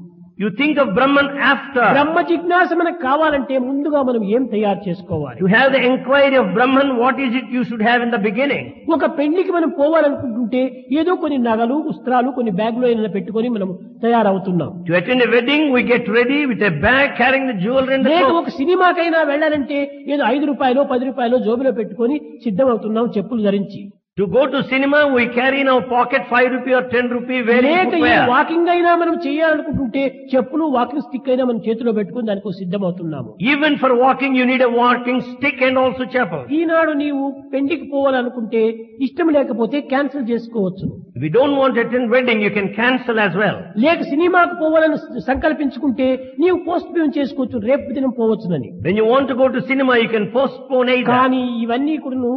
You think of Brahman after. బ్రహ్మ జిజ్ఞాస మనకు కావాలంటే ముందుగా మనం ఏం తయారు చేసుకోవాలి? To have the inquiry of Brahman, what is it you should have in the beginning? ఒక పెళ్లికి మనం పోవాలనుకుంటుంటే ఏదో కొన్ని నగలు, వస్త్రాలు, కొన్ని బ్యాగులో ఏమైనా పెట్టుకొని మనం తయారవుతున్నాం. To attend a wedding, we get ready with a bag carrying the jewelry and the లేక clothes. ఒక సినిమాకైనా వెళ్ళాలంటే ఏదో 5 రూపాయలు 10 రూపాయలు జోబులో పెట్టుకొని సిద్ధమవుతున్నాం చెప్పులు ధరించి. To go to cinema, we carry in our pocket 5 rupee or 10 rupee wearing లేక ఈ footwear. వాకింగ్ అయినా మనం చేయాలనుకుంటుంటే చెప్పులు, వాకింగ్ స్టిక్ అయినా మనం చేతిలో పెట్టుకుని దానికి సిద్ధమవుతున్నాము. Even for walking, you need a walking stick and also chapel. ఈనాడు నీవు పెళ్లికి పోవాలనుకుంటే ఇష్టం లేకపోతే క్యాన్సిల్ చేసుకోవచ్చు. If you don't want to attend wedding, you can cancel as well. లేక సినిమాకు పోవాలని సంకల్పించుకుంటే నీవు పోస్ట్ పోన్ చేసుకోవచ్చు, రేపు దినం పోవచ్చునని. When you want to go to cinema, you can postpone either. కానీ ఇవన్నీ కూడా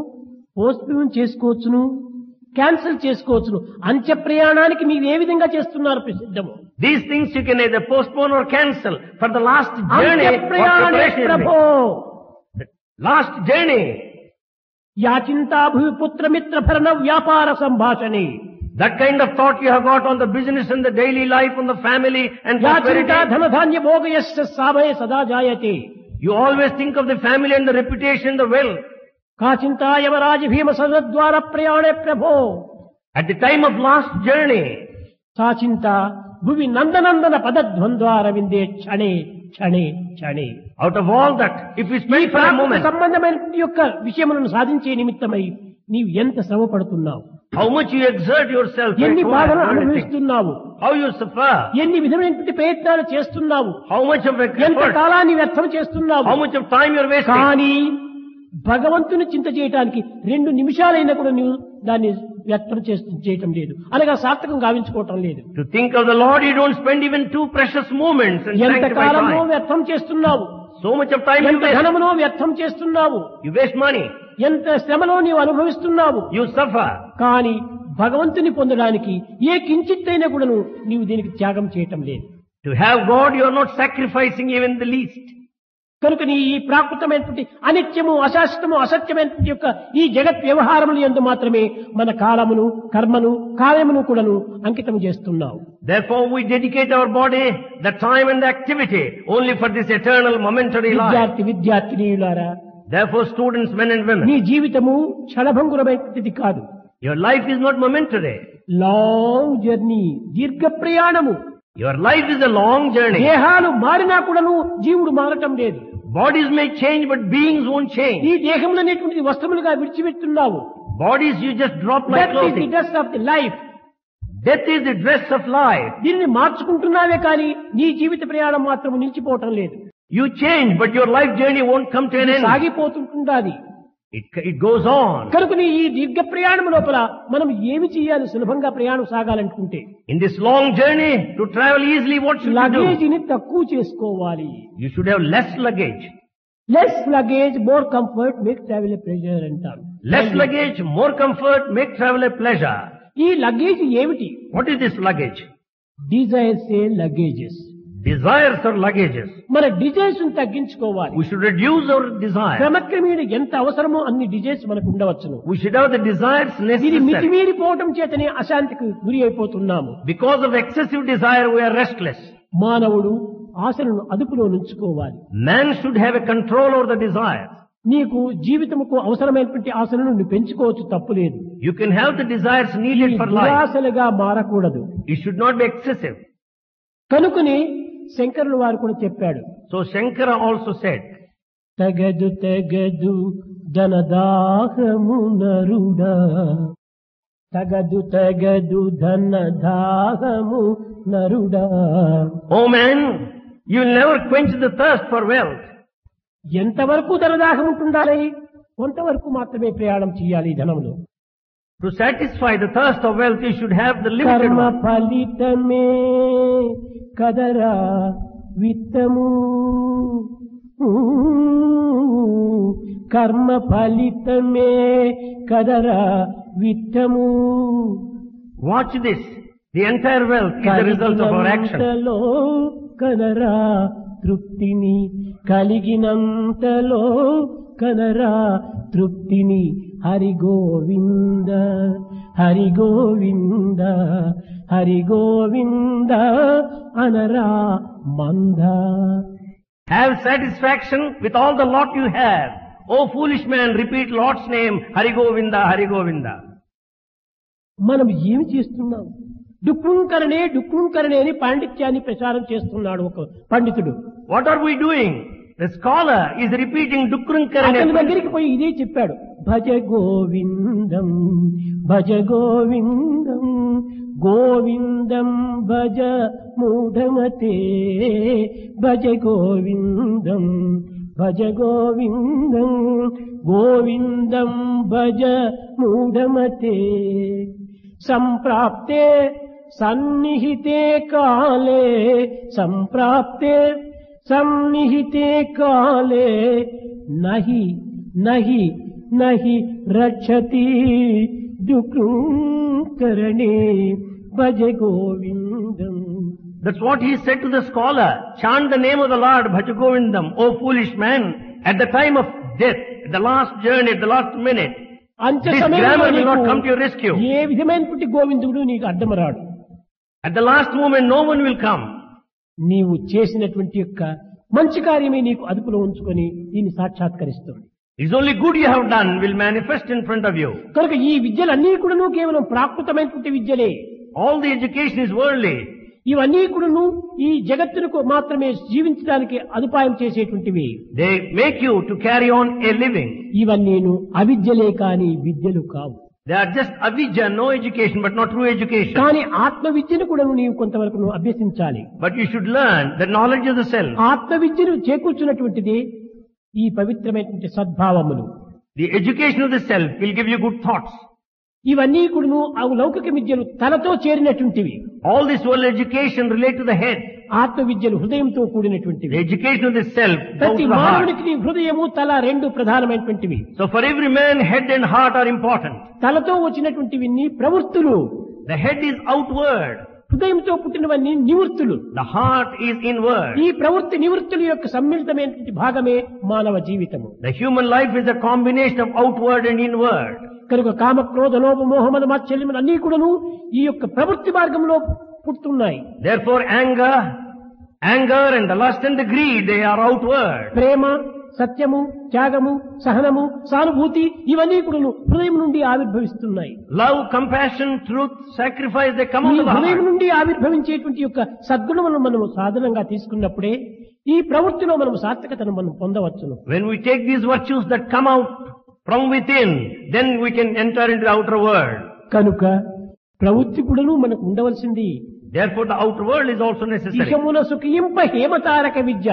పోస్ట్ పోన్ చేసుకోవచ్చును, క్యాన్సిల్ చేసుకోవచ్చును. అంత్య ప్రయాణానికి మీరు ఏ విధంగా చేస్తున్నారు సిద్ధము? These things you can either postpone or cancel for the last journey. అంత్య What ప్రయాణే preparation is ప్రభో made. The last journey. యాచింతా భూపుత్రమిత్ర భరణ వ్యాపార సంభాషణే. That kind of thought you have got on the business and the daily life, on the family and యాచింతా prosperity. ధనధాన్య భోగయస్య సామయ సదా జాయతే. You always think of the family and the reputation, the wealth. కాచింతా Yamaraja భీమ సదద్వార ప్రయాణే ప్రభో At the time of last journey, సాచింత Bhuvi నందనందన పదద్వంద్వార విందే క్షణే క్షణే క్షణే. out of all that, if we ఈ spend for a Prakrit moment, సంబంధమైన యొక్క విషయములను సాధించే నిమిత్తమై నీవు ఎంత శ్రమ పడుతున్నావు, how much you exert yourself, to ఎన్ని acquire బాధలు everything, అనుభవిస్తున్నావు, how you suffer, ఎన్ని విధమైనటువంటి ప్రయత్నాలు చేస్తున్నావు, how much of ఎంత effort, కాలాన్ని వ్యర్థం చేస్తున్నావు. how much of time you're wasting. కానీ భగవంతుని చింత చేయటానికి 2 నిమిషాలైనా కూడా నీవు దాన్ని వ్యర్థం చేయటం లేదు, అనగా సార్థకం గావించుకోవటం లేదు. To think of the Lord, you don't spend even 2 precious moments and ఎంత sanctify కాలంలో time. వ్యర్థం చేస్తున్నావు, So much of time you ఎంత waste. ధనమునో వ్యర్థం చేస్తున్నావు, You waste money. ఎంత శ్రమలో నీవు అనుభవిస్తున్నావు. You suffer. కానీ భగవంతుని పొందడానికి ఏ కించిత్తైనా కూడా నీవు దీనికి త్యాగం చేయటం లేదు. To have God, you are not sacrificing even the least. కనుక నీ ఈ ప్రాకృతమైనటువంటి అనిత్యము అశాశ్వతము అసత్యమైనటువంటి యొక్క ఈ జగత్ వ్యవహారములు యందు మాత్రమే మన కాలమును కర్మను కార్యమును కూడాను అంకితం చేస్తున్నావు. Therefore we dedicate our body, the time and the activity only for this eternal momentary life. విద్యార్థినీయులారా, Therefore students, men and women, నీ జీవితము క్షణభంగురమైనది కాదు. your life is not momentary. Long journey, దీర్ఘ ప్రయాణము. Your life is a long journey. దేహాలు మారినా కూడాను జీవుడు మారటం లేదు. Bodies may change, but beings won't change. ఈ దేహంలో అనేటువంటిది వస్త్రములుగా విడిచిపెట్టున్నావు. Bodies you just drop like that is the clothing. Dress of the life. Death is the dress of life. దీనిని మార్చుకుంటున్నావే కానీ నీ జీవిత ప్రయాణం మాత్రం నిలిచిపోవటం లేదు, You change, but your life journey won't come to an end. సాగిపోతుంటున్నది. It goes on. కనుకని ఈ దీర్ఘ ప్రయాణం లోపల మనం ఏమి చేయాలి? సులభంగా ప్రయాణం సాగాలనుకుంటే In this long journey, to travel easily, what should you do? లగేజీని తక్కువ చేసుకోవాలి. You should have less luggage. Less luggage more comfort make travel a pleasure అంటారు. Less luggage, more comfort, make travel a pleasure. ఈ లగేజ్ ఏమిటి? What is this luggage? Desires A luggages. Desires or luggages. మన డిజైర్స్ తగ్గించుకోవాలి. We should reduce our desires. క్రమక్రమేణ ఎంత అవసరమో అన్ని డిజైర్స్ మనకు ఉండవచ్చును. We should have the desires ఇది necessary. మితిమీరిపోవటం చేతనే అశాంతికి గురి అయిపోతున్నాము. Because of excessive desire, we are restless. మానవుడు ఆశలను అదుపులో ఉంచుకోవాలి. Man should have a control over the desires. నీకు జీవితముకు అవసరమైనటువంటి ఆశలను నువ్వు పెంచుకోవచ్చు, తప్పులేదు. You can have the desires needed for life. దురాశలుగా మారకూడదు. It should not be excessive. కనుకని శంకరులు వారు కూడా చెప్పాడు, So Shankara also said, తగదు తగదు ధనదాహము నరుడా, తగదు తగదు ధనదాహము నరుడా. "Oh man, you will never quench the thirst for wealth." ఎంతవరకు ధనదాహం ఉంటుండాలి? కొంతవరకు మాత్రమే ప్రయాణం చేయాలి ఈ ధనంలో. To satisfy the thirst of wealth, you should have the limited కర్మ one. ఫలితమే కదరా విత్తము, కర్మ ఫలితమే కదరా విత్తము. Watch this. The entire wealth is the result of our action. కలిగినంతలో కనరా తృప్తిని, కలిగినంతలో కనరా తృప్తిని. హరి గోవింద హరి గోవింద హరి గోవింద అనరా మంద. Have satisfaction with all the lot you have. O foolish man, repeat Lord's name, Hari Govinda, Hari Govinda. మనం ఏమి చేస్తున్నాం? డుక్కుంకరణే డుక్కుంకరణే అని పాండిత్యాన్ని ప్రచారం చేస్తున్నాడు ఒక పండితుడు. What are we doing? The scholar is repeating అతని Dukkrunkarane. దగ్గరికి పోయి ఇదే చెప్పాడు, భజ గోవిందం భజ గోవిందం గోవిందం భజ మూఢమతే, భజ గోవిందం భజ గోవిందం గోవిందం భజ మూఢమతే. సంప్రాప్తే సన్నిహితే కాలే, సంప్రాప్తే సన్నిహితే కాలే నహి నహి నహి రక్షతి డుక్కుంకరణే భజ గోవిందం. That's what he said to the scholar. Chant the name of the Lord, Bhaja Govindam, O foolish man, at the time of death, at the last journey, at the last minute. అంత్య This సమయంలో grammar will not నీకు come to your rescue. ఏ విధమైనటువంటి గోవిందుడు నీకు అడ్డమరాడు. At the last moment, no one will come. నీవు చేసినటువంటి యొక్క మంచి కార్యమే నీకు అదుపులో ఉంచుకొని దీన్ని సాక్షాత్కరిస్తుంది. It's only good you have done will manifest in front of you. కనుక ఈ విద్యలన్నీ కూడాను కేవలం ప్రాకృతమైనటువంటి విద్యలే. All the education is worldly. ఇవన్నీ కూడాను ఈ జగత్తుకు మాత్రమే జీవించడానికి అదుపాయం చేసేటువంటివి. They make you to carry on a living. ఇవన్నీను అవిద్యలే కాని విద్యలు కావు. They are just avidya, no education, but not true education. కానీ ఆత్మ విద్యను కూడా నీవు కొంతవరకు నువ్వు అభ్యసించాలి. But you should learn the knowledge of the self. ఆత్మ విద్యను చేకూర్చున్నటువంటిది ఈ పవిత్రమైనటువంటి సద్భావములు. The education of the self will give you good thoughts. ఇవన్నీ కూడాను ఆ లౌకిక విద్యలు తలతో చేరినటువంటివి. All this world education relate to the head. ఆత్మ విద్యలు హృదయంతో కూడినటువంటివి. The education of the self goes ప్రతి to the heart. మానవునికి హృదయము తల రెండు ప్రధానమైనటువంటివి. So for every man, head and heart are important. తలతో వచ్చినటువంటివి ప్రవృత్తులు. The head is outward. హృదయంతో పుట్టినవన్నీ నివృత్తులు. The heart is inward. ఈ ప్రవృత్తి నివృత్తుల యొక్క సమ్మిళితమైనటువంటి భాగమే మానవ జీవితము. The human life is a combination of outward and inward. కనుక కామ క్రోధ లోభ మోహమద మాత్సర్యములు అన్నీ కూడాను ఈ యొక్క ప్రవృత్తి మార్గంలో పుట్టున్నాయి. Therefore anger and the lust and the greed, they are outward. ప్రేమ, సత్యము, త్యాగము, సహనము, సానుభూతి ఇవన్నీ కూడాను హృదయం నుండి ఆవిర్భవిస్తున్నాయి. Love, compassion, truth, sacrifice, they come out ఈ of the హృదయం heart. నుండి ఆవిర్భవించేటువంటి యొక్క సద్గుణములను మనము సాధనంగా తీసుకున్నప్పుడే ఈ ప్రవృత్తిలో మనం సార్థకతను మనం పొందవచ్చును. When we take these virtues that come out from within, then we can enter into the outer world. కనుక ప్రవృత్తి కూడాను మనకు ఉండవలసింది. Therefore the outer world is also necessary. ఇహమున సుఖింప హేమతారక Vidya,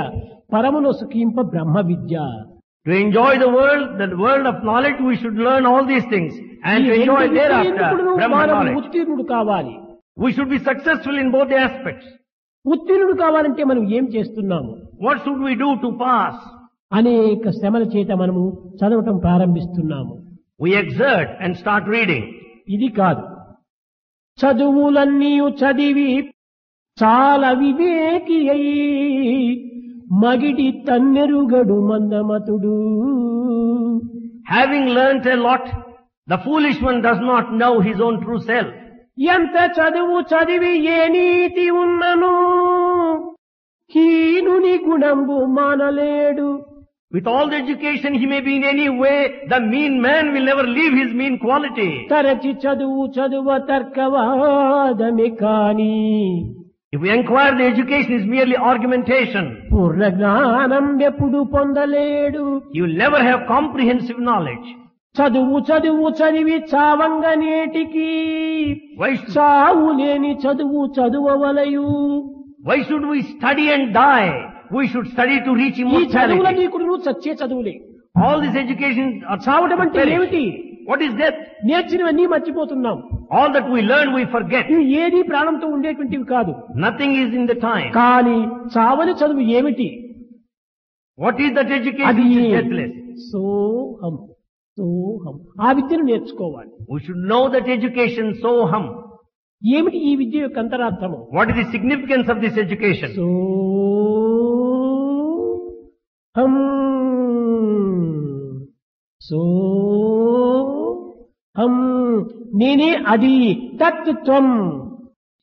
పరమున సుఖింప Brahma Vidya. To enjoy the world of knowledge, we should learn all these things. And to enjoy thereafter Brahma knowledge. ఉత్తీర్ణుడు కావాలి. We should be successful in both the aspects. ఉత్తీర్ణుడు కావాలంటే మనం ఏం చేస్తున్నాము? What should we do to pass? అనేక శ్రమల చేత మనము చదవటం ప్రారంభిస్తున్నాము. We exert and start reading. ఇది కాదు. చదువులన్నీ చదివి చాలా వివేకి అయి మగిడి తన్నెరుగడు మందమతుడు. Having learnt a lot, the foolish one does not know his own true self. ఎంత చదువు చదివి ఏ నీతి ఉన్నను హీనుని గుణంబు మానలేడు. With all the education he may be in any way, the mean man will never leave his mean quality. తరచి చదువ తర్కవాదమే కాని If we inquire, the education is merely argumentation. పూర్ణ జ్ఞానం ఎప్పుడు పొందలేడు. He will never have comprehensive knowledge. చదువు చదివి చావంగనేటికి చావు లేని చదువు చదువవలయు. Why should we study and die? We should study to reach ఈ immortality. చదువులన్నీ కూడా చచ్చే చదువులే. All this education are చావడం అంటే ఏమిటి? What is death? నేర్చినవన్నీ మర్చిపోతున్నాం. All that we learn we forget. ఇవి ఏది ప్రాణంతో ఉండేటువంటివి కాదు. Nothing is in the time. కానీ చావని చదువు ఏమిటి? What is that education అది which is deathless? సోహం. ఆ విద్యను నేర్చుకోవాలి. We should know that education, soham. ఏమిటి ఈ విద్య యొక్క అంతరార్థము? What is the significance of this education? సోహం నేనే అది తత్వం.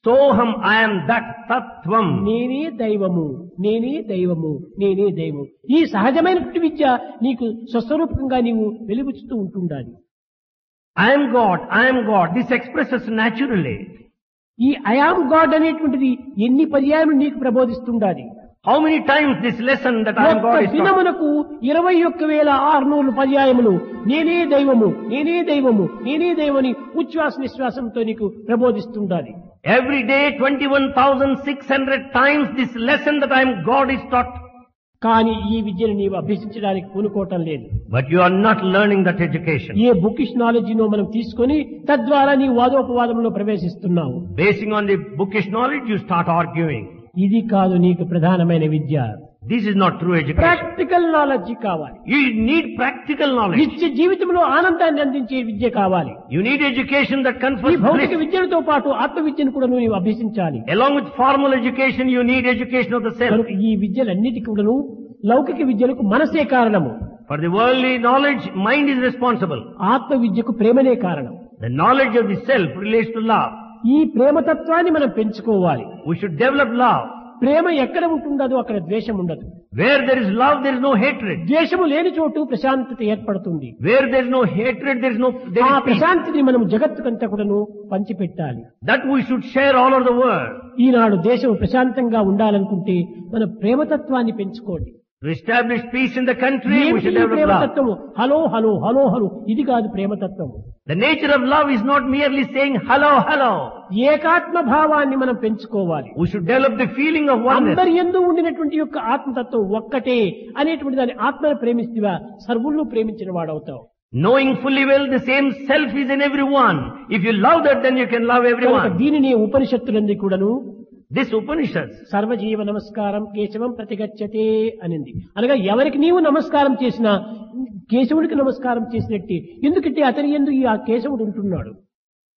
Soham, I am that tattvam. నేనే దైవము, నేనే దైవము, నేనే దైవము. ఈ సహజమైనటువంటి విద్య నీకు స్వస్వరూపంగా నీవు వెలుగుచుతూ ఉంటుండాలి. I am God, I am God. This expresses naturally. ఈ ఐ యామ్ గాడ్ అనేటువంటిది ఎన్ని పర్యాయములు నీకు ప్రబోధిస్తుండాలి. How many times this lesson that I am God is taught? దినమునకు 21,600 పర్యాయములు నేనే దైవము, నేనే దైవము, నేనే దైవని ఉచ్ఛ్వాస నిశ్వాసంతో నీకు ప్రబోధిస్తుండాలి. Every day 21,600 times this lesson that I am God is taught. కానీ ఈ విద్యను నీవు అభ్యసించడానికి పూనుకోవటం లేదు. But you are not learning that education. ఏ బుకిష్ నాలెడ్జినో మనం తీసుకొని తద్వారా నీ వాదోపవాదంలో ప్రవేశిస్తున్నావు. Basing on the bookish knowledge, you start arguing. ఇది కాదు నీకు ప్రధానమైన విద్య. This is not true education. Practical knowledge కావాలి. You need practical knowledge. నిత్య జీవితంలో ఆనందాన్ని అందించే విద్య కావాలి. You need education that ఈ confers భౌతిక bliss. విద్యతో పాటు ఆత్మ విద్యను కూడా నీవు అభ్యసించాలి. Along with formal education, you need education of the self. కనుక ఈ విద్యలన్నిటికీ కూడాను లౌకిక విద్యలకు మనసే కారణము. For the worldly knowledge, mind is responsible. ఆత్మ విద్యకు ప్రేమనే కారణం. The knowledge of the self relates to love. ఈ ప్రేమతత్వాన్ని మనం పెంచుకోవాలి. We should develop love. ప్రేమ ఎక్కడ ఉంటుండదు అక్కడ ద్వేషం ఉండదు. Where there is love, there is no hatred. ద్వేషము లేని చోటు ప్రశాంతత ఏర్పడుతుంది. Where there is no hatred, there is ఆ peace. ప్రశాంతిని మనం జగత్తుకంతా కూడాను పంచిపెట్టాలి. That we should share all over the world. ఈనాడు దేశం ప్రశాంతంగా ఉండాలనుకుంటే మన ప్రేమతత్వాన్ని పెంచుకోండి. To establish peace in the country, we ఏమిటి should ఈ develop love. ప్రేమతత్వము? హలో హలో హలో హలో, ఇది కాదు ప్రేమతత్వము. The nature of love is not merely saying hello, hello. ఏకాత్మ భావాన్ని మనం పెంచుకోవాలి. We should develop the feeling of oneness. అందరి యందు ఉండినటువంటి యొక్క ఆత్మతత్వం ఒక్కటే అనేటువంటి దాని ఆత్మను ప్రేమిస్తేవా సర్వులను ప్రేమించిన వాడవుతావు. Knowing fully well the same self is in everyone. If you love that, then you can love కనుక everyone. దీనిని ఉపనిషత్తులందు కూడాను This Upanishads, సర్వజీవ నమస్కారం కేశవం ప్రతిగచ్చతే అనింది. అనగా ఎవరికి నీవు నమస్కారం చేసినా కేశవుడికి నమస్కారం చేసినట్టే. ఎందుకంటే అతని యందు ఈ ఆ కేశవుడు ఉంటున్నాడు.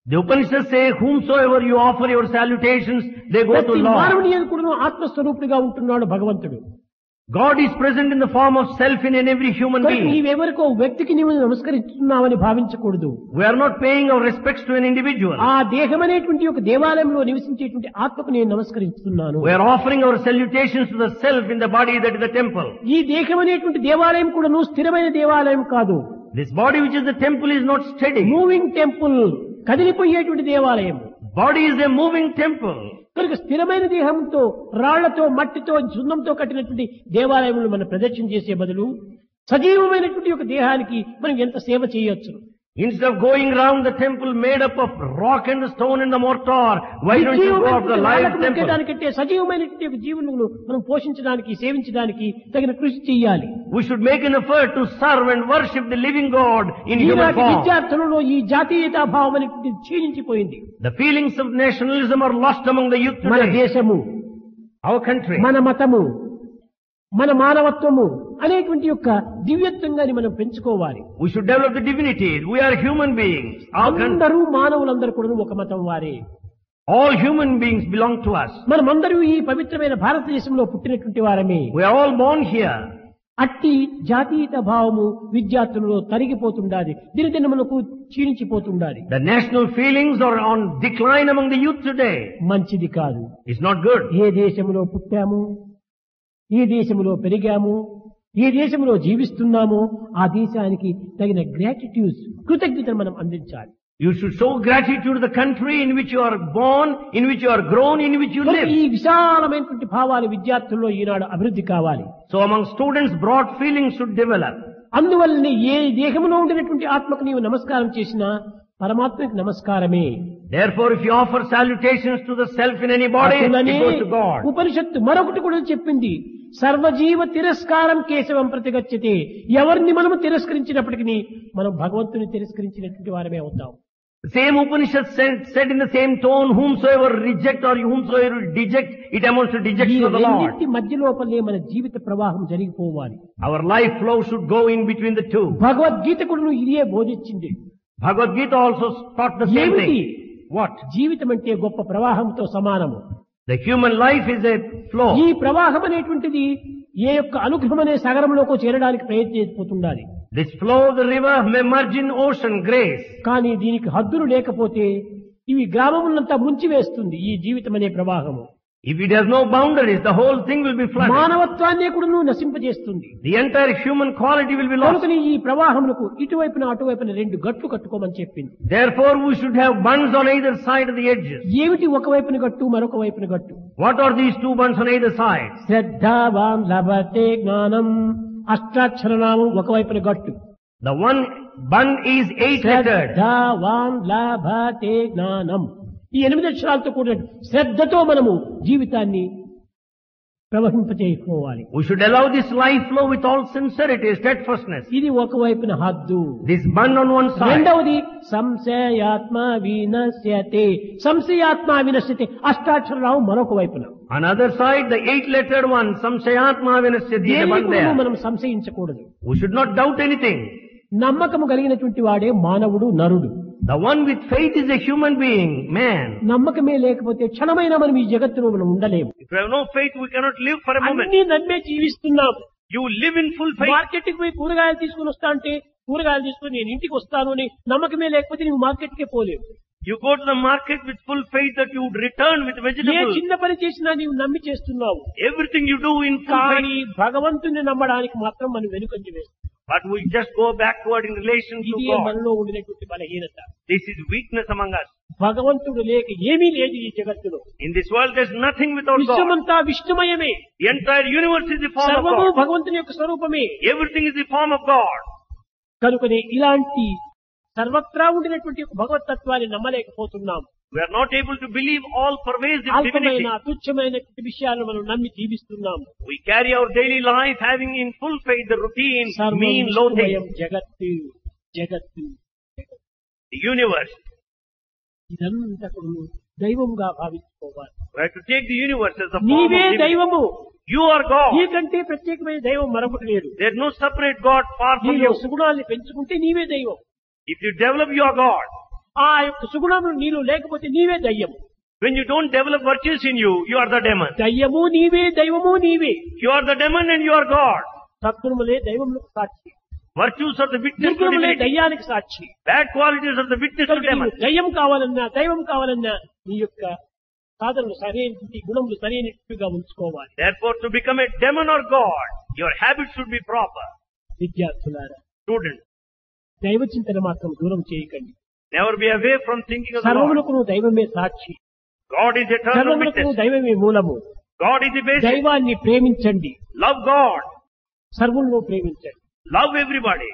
the Upanishads say, whomsoever you offer your salutations, they go to ప్రతి Lord. మానవుని యందు కూడాను ఆత్మస్వరూపుడిగా ఉంటున్నాడు భగవంతుడు. God is present in the form of self in every human కనుక being. నీవెవరికో వ్యక్తికి నీవు నమస్కరిస్తున్నావని భావించకూడదు. We are not paying our respects to an individual. ఆ దేహం అనేటువంటి ఒక దేవాలయంలో నివసించేటువంటి ఆత్మకు నేను నమస్కరిస్తున్నాను. We are offering our salutations to the self in the body that is the temple. ఈ దేహం అనేటువంటి దేవాలయం కూడా స్థిరమైన దేవాలయం కాదు. This body which is the temple is not steady. Moving temple, కదిలిపోయేటువంటి దేవాలయం. Body is a moving temple. కనుక స్థిరమైన దేహంతో రాళ్లతో మట్టితో సున్నంతో కట్టినటువంటి దేవాలయంలో మనం ప్రదక్షిణ చేసే బదులు సజీవమైనటువంటి ఒక దేహానికి మనం ఎంత సేవ చేయొచ్చు. Instead of going round the temple made up of rock and the stone and the mortar, why don't you go up the live temple? దానికంటే సజీవమైనటువంటి ఒక జీవులను మనం పోషించడానికి సేవించడానికి తగిన కృషి చేయాలి. We should make an effort to serve and worship the living God in human ఈనాటి form. విద్యార్థులలో ఈ జాతీయతా భావం అనేటువంటి క్షీణించిపోయింది. The feelings of nationalism are lost among the youth మన today. దేశము, Our country, మన మతము, మన మానవత్వము అనేటువంటి యొక్క దివ్యత్వంగాని మనం పెంచుకోవాలి. we should develop the divinities. We are human beings. Our country, అందరూ మానవులందరూ కూడా ఒక మతం వారే. all human beings belong to us. మనమందరూ ఈ పవిత్రమైన భారతదేశంలో పుట్టినటువంటి వారమే. We are all born here. అట్టి జాతీయత భావము విద్యార్థులలో తరిగిపోతుండాలి, దినదినములకు క్షీణించిపోతుండాలి. The national feelings are on decline among the youth today. మంచిది కాదు. It's not good. ఏ దేశంలో పుట్టాము, ఏ దేశంలో పెరిగాము, ఏ దేశంలో జీవిస్తున్నామో ఆ దేశానికి తగిన గ్రాటిట్యూడ్, కృతజ్ఞతను మనం అందించాలి. You should show gratitude to the country in which you are born, in which you are grown, in which you live. ఈ విశాలమైనటువంటి భావాలు విద్యార్థుల్లో ఈనాడు అభివృద్ధి కావాలి. So among students, broad feelings should develop. అందువల్లనే ఏ దేహంలో ఉండినటువంటి ఆత్మకు నీవు నమస్కారం చేసినా పరమాత్మకి నమస్కారమే. Therefore, if you offer salutations to the self in any body, అటులనే it goes to God. ఉపనిషత్తు మరొకటి కూడా చెప్పింది, సర్వజీవ తిరస్కారం కేశవం ప్రతిగచ్చతే. ఎవరిని మనము తిరస్కరించినప్పటికీ మనం భగవంతుని తిరస్కరించినటువంటి వారమే అవుతాం. The same Upanishad said in the same tone, whomsoever reject or whomsoever deject, it amounts to ఈ dejection of the Lord. రెండింటి మధ్య లోపలే మన జీవిత ప్రవాహం జరిగిపోవాలి. Our life flow should go in between the two. Bhagavad Gita కూడా ఇదే బోధించింది. Bhagavad Gita also taught the same ఏమిటి? thing. What? జీవితం అంటే గొప్ప ప్రవాహంతో సమానము. The human life is a flow. ఈ ప్రవాహం అనేటువంటిది ఏ యొక్క అనుగ్రహం అనే సాగరంలోకి చేరడానికి ప్రయత్నించిపోతుండాలి. This flow of the river may merge in ocean, grace. కానీ దీనికి హద్దులు లేకపోతే ఇవి గ్రామములంతా ముంచివేస్తుంది ఈ జీవితం అనే ప్రవాహము. If it has no boundaries, the whole thing will be flooded. మానవత్వాన్ని కూడా నువ్వు నశింపజేస్తుంది. The entire human quality will be lost. కనుకని ఈ ప్రవాహములకు ఇటువైపున అటువైపున రెండు గట్లు కట్టుకోమని చెప్పింది. Therefore, we should have bunds on either side of the edges. ఏమిటి ఒకవైపున గట్టు మరొక వైపున గట్టు? What are these two bunds on either side? శ్రద్ధావాన్ లభతే జ్ఞానం, అష్టాక్షరనామం ఒకవైపున గట్టు. The one bund is 8-lettered. శ్రద్ధావాన్ లభతే జ్ఞానం. ఈ 8 అక్షరాలతో కూడిన శ్రద్ధతో మనము జీవితాన్ని ప్రవహింపచేసుకోవాలి. We should allow this life flow with all sincerity, steadfastness. ఇది ఒకవైపున హద్దు. This bund on one side. రెండవది సంశయాత్మ వినశ్యతే. సంశయాత్మ వినశ్యతే అష్టాక్షరరావు మరొక వైపున. Another side, the 8-lettered one, Samshayatma Vinasyati, the bund there. మనం సంశయించకూడదు. We should not doubt anything. నమ్మకము కలిగినటువంటి వాడే మానవుడు, నరుడు. The one with faith is a human being, man. నమ్మకమే లేకపోతే క్షణమైన మనం ఈ జగత్తులో మనం ఉండలేము. If you have no faith, we cannot live for a moment. అన్ని నమ్మే జీవిస్తున్నాం. You live in full faith. Market కి పోయి కూరగాయలు తీసుకుని వస్తా అంటే కూరగాయలు తీసుకుని నేను ఇంటికి వస్తాను అని నమ్మకమే లేకపోతే నువ్వు మార్కెట్కే పోలేవు. You go to the market with full faith that you would return with A vegetables. చిన్న పని చేసినా నీవు నమ్మి చేస్తున్నావు. Everything you do in full కానీ faith. భగవంతుని నమ్మడానికి మాత్రం మనం వెనుకంజ వేస్తాం. But we just go backward in relation to ఇది God. మనలో ఉండినటువంటి బలహీనత. This is weakness among us. భగవంతుడు లేక ఏమీ లేదు ఈ జగత్తులో. In this world there's nothing without God. విశ్వమంతా విష్ణుమయమే. The entire universe is the form of సర్వము God. భగవంతుని యొక్క స్వరూపమే. Everything is the form of God. కనుకనే ఇలాంటి సర్వత్రా ఉండినటువంటి భగవతత్వాన్ని నమ్మలేకపోతున్నాం. We are not able to believe all pervasive divinity. అల్పమైన తుచ్చమైనటువంటి విషయాలను మనం నమ్మి జీవిస్తున్నాం. We carry our daily life having in full faith the routine, సర్వం mean, low విష్ణుమయం things. జగత్తు జగత్తు The universe. ఇదంతా కూడా దైవంగా భావించుకోవాలి. We have to take the universe as a form of నీవే divinity. దైవము. You are God. నీకంటే ప్రత్యేకమైన దైవం మరొకటి లేదు. There is no separate God far from నీలో you. సుగుణాన్ని పెంచుకుంటే నీవే దైవం. If you develop, you are God. ఆ యొక్క సుగుణములు నీలో లేకపోతే నీవే దయ్యం. When you don't develop virtues in you, you are the demon. దయ్యము నీవే, దైవము నీవే. You are the demon and you are God. సద్గుణములే దైవములకు Sakshi. Virtues are the witness to దుర్గుణములే divinity. దయ్యానికి Sakshi. Bad qualities are the witness to కనుక demon. నీవు దయ్యం కావాలన్నా దైవం కావాలన్నా నీ యొక్క సాధనలు సరైనటువంటి గుణములు సరైనట్టుగా ఉంచుకోవాలి. Therefore, to become a demon or God, your habits should be proper. విద్యార్థులారా, Students, దైవ చింతన మాత్రం దూరం చేయకండి. never be away from thinking of the Lord. సర్వములకు దైవమే సాక్షి. God is eternal సర్వములకు witness. దైవమే మూలము. God is the basis. దైవాన్ని ప్రేమించండి. Love God. సర్వులను ప్రేమించండి. Love everybody.